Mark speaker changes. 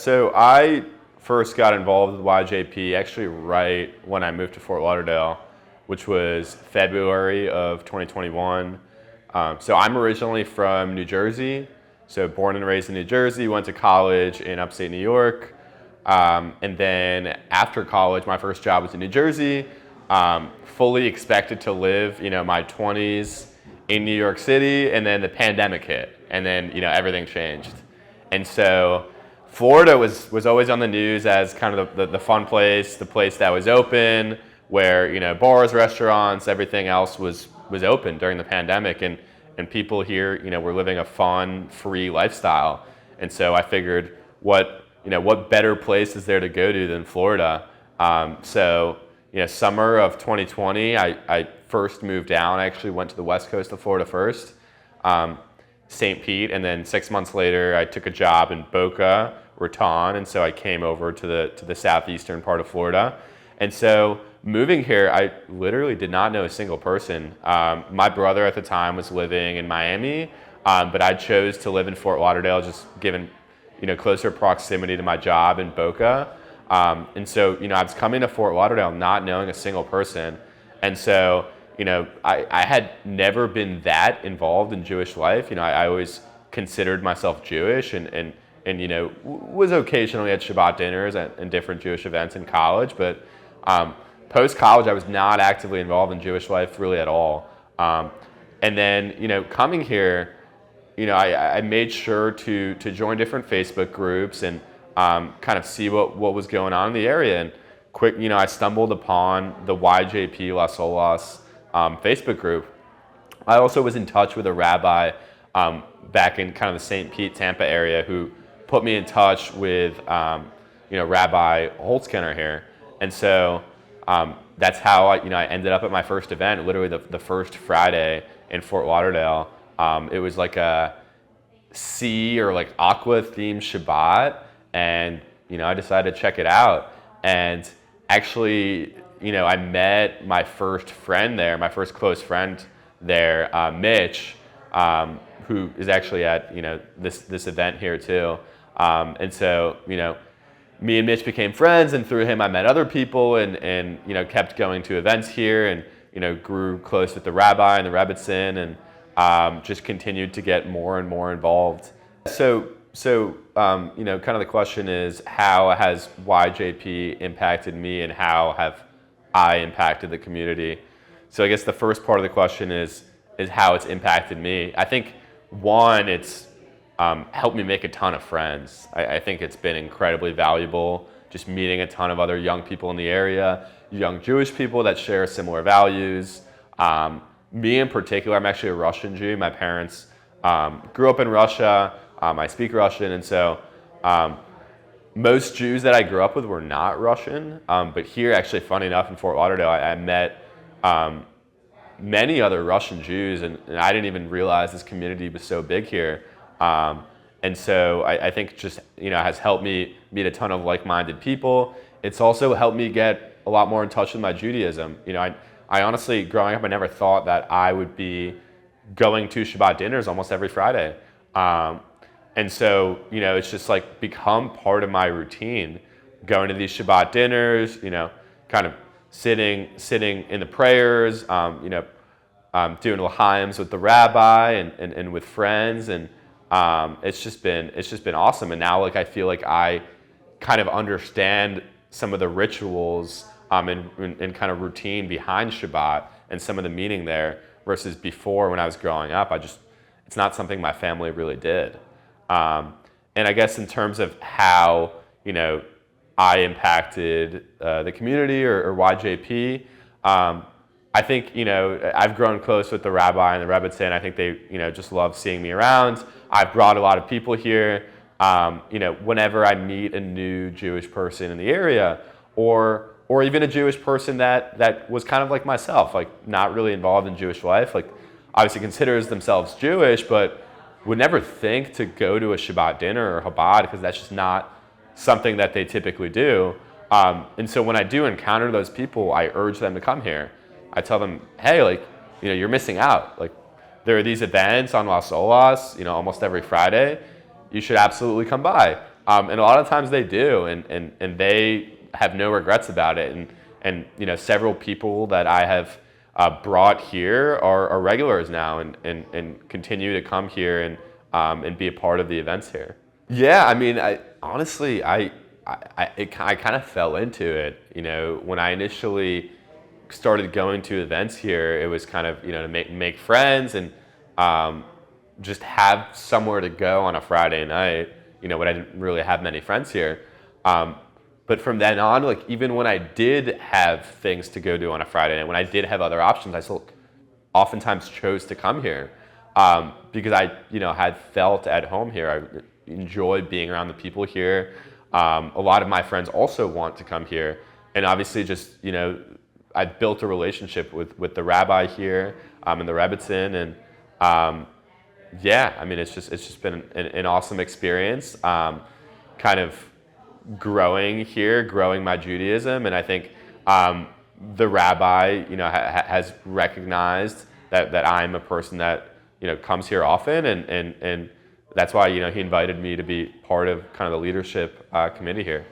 Speaker 1: So I first got involved with YJP actually right when I moved to Fort Lauderdale, which was February of 2021. So I'm originally from New Jersey, so born and raised in New Jersey, went to college in upstate New York. And then after college, my first job was in New Jersey. Fully expected to live, my 20s in New York City, and then the pandemic hit, and then, everything changed. And so Florida was always on the news as kind of the fun place, the place that was open, where, bars, restaurants, everything else was open during the pandemic, and people here, were living a fun, free lifestyle. And so I figured, what better place is there to go to than Florida? Summer of 2020, I first moved down. I actually went to the west coast of Florida first, St. Pete, and then 6 months later, I took a job in Boca Raton, and so I came over to the southeastern part of Florida. And so moving here, I literally did not know a single person. My brother at the time was living in Miami, but I chose to live in Fort Lauderdale, just given closer proximity to my job in Boca. And so, I was coming to Fort Lauderdale not knowing a single person. And so, I had never been that involved in Jewish life. I always considered myself Jewish and was occasionally at Shabbat dinners and different Jewish events in college. But post-college, I was not actively involved in Jewish life really at all. And then, coming here, I made sure to join different Facebook groups and kind of see what was going on in the area. And I stumbled upon the YJP Las Olas Facebook group. I also was in touch with a rabbi back in kind of the St. Pete, Tampa area who put me in touch with Rabbi Holtzkenner here. And so that's how I ended up at my first event, literally the first Friday in Fort Lauderdale. It was like a sea or like aqua themed Shabbat, and I decided to check it out. And actually, I met my first friend there, my first close friend there, Mitch, who is actually at this event here too. And so me and Mitch became friends, and through him I met other people, and kept going to events here, and grew close with the rabbi and the rebbitzin, and just continued to get more and more involved. So kind of the question is, how has YJP impacted me, and how have I impacted the community? So I guess the first part of the question is how it's impacted me. I think one, it's helped me make a ton of friends. I think it's been incredibly valuable, just meeting a ton of other young people in the area, young Jewish people that share similar values. Me in particular, I'm actually a Russian Jew. My parents grew up in Russia. I speak Russian, and so most Jews that I grew up with were not Russian. But here, actually, funny enough, in Fort Lauderdale, I met many other Russian Jews, and I didn't even realize this community was so big here. And so I think just has helped me meet a ton of like-minded people. It's also helped me get a lot more in touch with my Judaism. I honestly, growing up, I never thought that I would be going to Shabbat dinners almost every Friday. And so, it's just like become part of my routine, going to these Shabbat dinners, kind of sitting in the prayers, doing l'chaims with the rabbi and with friends, and it's just been awesome. And now, I feel like I kind of understand some of the rituals and kind of routine behind Shabbat and some of the meaning there, versus before when I was growing up, it's not something my family really did. And I guess in terms of how, I impacted the community or YJP, I think, I've grown close with the rabbi and the rebbitzin. I think they, just love seeing me around. I've brought a lot of people here. Whenever I meet a new Jewish person in the area, or even a Jewish person that was kind of like myself, not really involved in Jewish life, obviously considers themselves Jewish, but would never think to go to a Shabbat dinner or Chabad, because that's just not something that they typically do. And so when I do encounter those people, I urge them to come here. I tell them, hey, you're missing out. There are these events on Las Olas, almost every Friday. You should absolutely come by. And a lot of times they do, and they have no regrets about it. And you know, several people that I have brought here are regulars now, and continue to come here and be a part of the events here. Yeah, I mean, I honestly, I kind of fell into it. You know, when I initially started going to events here, it was kind of, you know, to make friends and just have somewhere to go on a Friday night. You know, when I didn't really have many friends here. But from then on, like even when I did have things to go do on a Friday night, when I did have other options, I still oftentimes chose to come here because I, you know, had felt at home here. I enjoyed being around the people here. A lot of my friends also want to come here, and obviously, just, you know, I built a relationship with the rabbi here and the Rebbitzin, and yeah, I mean, it's just been an awesome experience. Kind of growing here, growing my Judaism, and I think the rabbi, you know, has recognized that I'm a person that, you know, comes here often, and that's why, you know, he invited me to be part of kind of the leadership committee here.